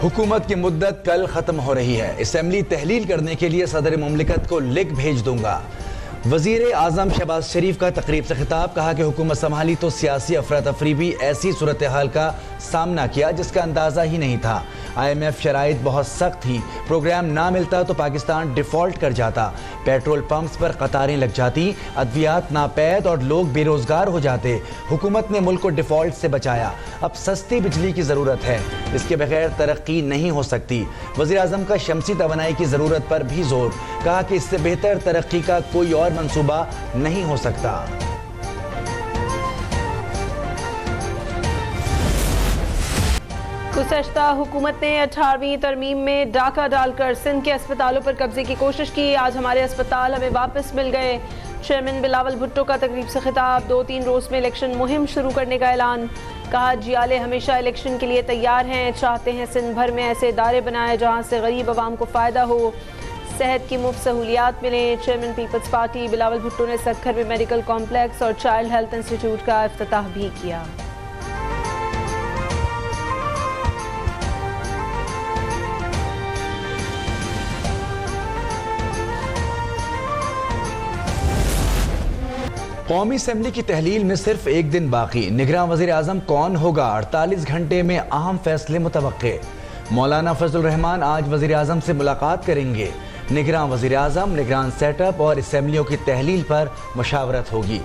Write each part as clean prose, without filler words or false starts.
حکومت کی مدت کل ختم ہو رہی ہے۔ اسمبلی تحلیل کرنے کے لیے صدر مملکت کو لنک بھیج دوں گا۔ وزیر اعظم شہباز شریف کا تقریب سے خطاب، کہا کہ حکومت سنبھالی تو سیاسی افراتفری بھی ایسی صورتحال کا سامنا کیا جس کا اندازہ ہی نہیں تھا۔ IMF شرائط بہت سخت تھی، پروگرام نہ ملتا تو پاکستان ڈیفالٹ کر جاتا، پیٹرول پمپس پر قطاریں لگ جاتی، ادویات ناپید اور لوگ بے روزگار ہو جاتے۔ حکومت نے ملک کو ڈیفالٹ سے بچایا۔ اب سستی بجلی کی ضرورت ہے، اس کے بغیر ترقی نہیں ہو سکتی۔ وزیر اعظم کا شمسی توانائی کی ضرورت پر بھی زور، کہا کہ اس سے بہتر ترقی کا کوئی اور منصوبہ نہیں ہو سکتا۔ گزشتہ حکومت نے 18ویں ترمیم میں ڈاکہ ڈال کر سندھ کے اسپتالوں پر قبضے کی کوشش کی۔ آج ہمارے اسپتال ہمیں واپس مل گئے۔ چیئرمین بلاول بھٹو کا تقریب سے خطاب، 2-3 روز میں الیکشن مہم شروع کرنے کا اعلان۔ کہا جیالے ہمیشہ الیکشن کے لیے تیار ہیں، چاہتے ہیں سندھ بھر میں ایسے ادارے بنائے جہاں سے غریب عوام کو فائدہ ہو، صحت کی مفت سہولیات ملیں۔ Chairman Peoples Party Bilawal Bhutto نے سکھر میں میڈیکل کمپلیکس اور چائلڈ ہیلتھ انسٹیٹیوٹ کا افتتاح بھی کیا۔ قومی اسمبلی کی تحلیل میں صرف ایک دن باقی، نگراں وزیر اعظم کون ہوگا؟ 48 گھنٹے میں اہم فیصلے متوقع۔ مولانا فضل الرحمان آج وزیر اعظم سے ملاقات کریں گے۔ نگراں وزیر اعظم، نگران سیٹ اپ اور اسمبلیوں کی تحلیل پر مشاورت ہوگی۔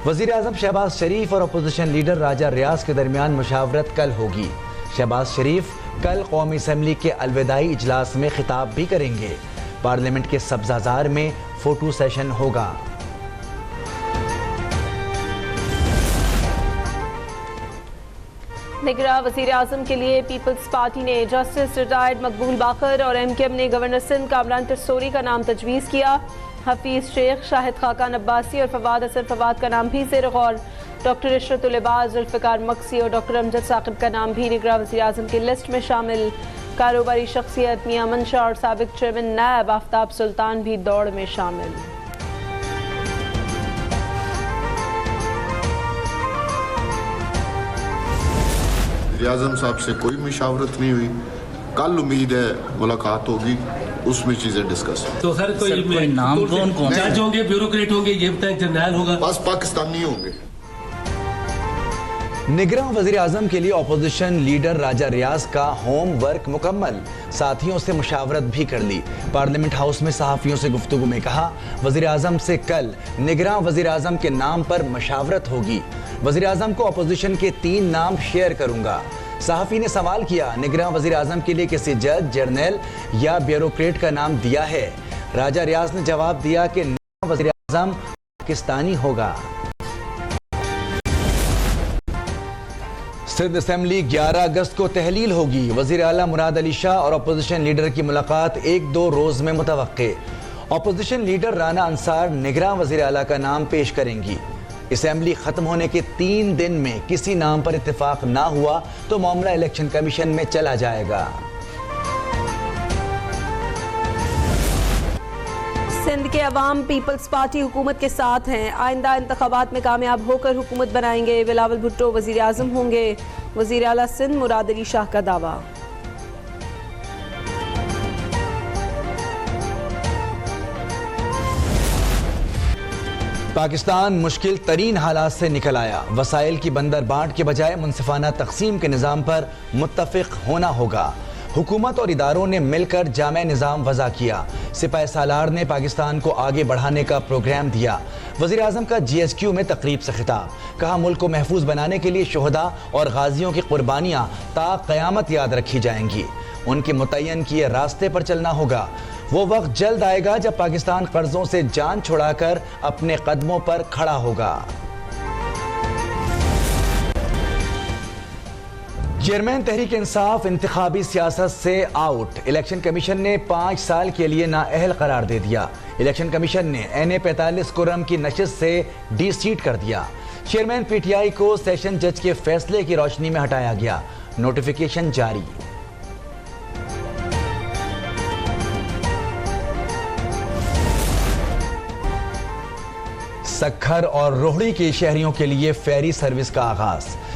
وزیر اعظم شہباز شریف اور اپوزیشن لیڈر راجہ ریاض کے درمیان مشاورت کل ہوگی۔ شہباز شریف کل قومی اسمبلی کے الوداعی اجلاس میں خطاب بھی کریں گے۔ پارلیمنٹ کے سبزہ زار میں فوٹو سیشن ہوگا۔ نگراں وزیر اعظم کے لیے پیپلز پارٹی نے جسٹس ریٹائرڈ مقبول باقر اور MKM نے گورنر سندھ کامران ترسوری کا نام تجویز کیا۔ حفیظ شیخ، شاہد خاقان عباسی اور فواد اثر فواد کا نام بھی زیر غور۔ ڈاکٹر عشرت العباد، ذوالفقار مکسی اور ڈاکٹر امجد ثاقب کا نام بھی نگراں وزیر اعظم کی لسٹ میں شامل۔ کاروباری شخصیت میاں منشا اور سابق چیئرمین نائب آفتاب سلطان بھی دوڑ میں شامل۔ وزیر اعظم صاحب سے کوئی مشاورت نہیں ہوئی، کل امید ہے ملاقات ہوگی، اس میں چیزیں ڈسکس ہوں۔ تو سر کوئی نام کون جج ہوں گے، بیوروکریٹ ہوں گے، یہ بتائیں جرنیل ہوگا؟ بس پاکستانی ہوں گے۔ نگراں وزیر اعظم کے لیے اپوزیشن لیڈر راجہ ریاض کا ہوم ورک مکمل، ساتھیوں سے مشاورت بھی کر لی۔ پارلیمنٹ ہاؤس میں صحافیوں سے گفتگو میں کہا، وزیر اعظم سے کل نگراں وزیر اعظم کے نام پر مشاورت ہوگی۔ وزیر اعظم کو اپوزیشن کے 3 نام شیئر کروں گا۔ صحافی نے سوال کیا، نگراں وزیر اعظم کے لیے کسی جج، جرنیل یا بیوروکریٹ کا نام دیا ہے؟ راجہ ریاض نے جواب دیا کہ نگراں وزیر اعظم پاکستانی ہوگا۔ سندھ اسمبلی 11 اگست کو تحلیل ہوگی۔ وزیر اعلیٰ مراد علی شاہ اور اپوزیشن لیڈر کی ملاقات 1-2 روز میں متوقع۔ اپوزیشن لیڈر رانا انصار نگراں وزیر اعلیٰ کا نام پیش کریں گی۔ اسمبلی ختم ہونے کے 3 دن میں کسی نام پر اتفاق نہ ہوا تو معاملہ الیکشن کمیشن میں چلا جائے گا۔ سندھ کے عوام پیپلز پارٹی حکومت کے ساتھ ہیں، آئندہ انتخابات میں کامیاب ہو کر حکومت بنائیں گے۔ بلاول بھٹو وزیر اعظم ہوں گے۔ وزیر اعلیٰ سندھ مراد علی شاہ کا دعویٰ۔ پاکستان مشکل ترین حالات سے نکل آیا، وسائل کی بندر بانٹ کے بجائے منصفانہ تقسیم کے نظام پر متفق ہونا ہوگا۔ حکومت اور اداروں نے مل کر جامع نظام وضع کیا۔ سپاہ سالار نے پاکستان کو آگے بڑھانے کا پروگرام دیا۔ وزیر اعظم کا GSQ میں تقریب سے خطاب، کہا ملک کو محفوظ بنانے کے لیے شہداء اور غازیوں کی قربانیاں تا قیامت یاد رکھی جائیں گی۔ ان کے متعین کیے راستے پر چلنا ہوگا۔ وہ وقت جلد آئے گا جب پاکستان قرضوں سے جان چھڑا کر اپنے قدموں پر کھڑا ہوگا۔ چیئرمین تحریک انصاف انتخابی سیاست سے آؤٹ، الیکشن کمیشن نے 5 سال کے لیے نااہل قرار دے دیا۔ الیکشن کمیشن نے NA 45 کرم کی نشست سے ڈی سیٹ کر دیا۔ چیئرمین PTI کو سیشن جج کے فیصلے کی روشنی میں ہٹایا گیا۔ نوٹیفیکیشن جاری۔ سکھر اور روہڑی کے شہریوں کے لیے فیری سروس کا آغاز۔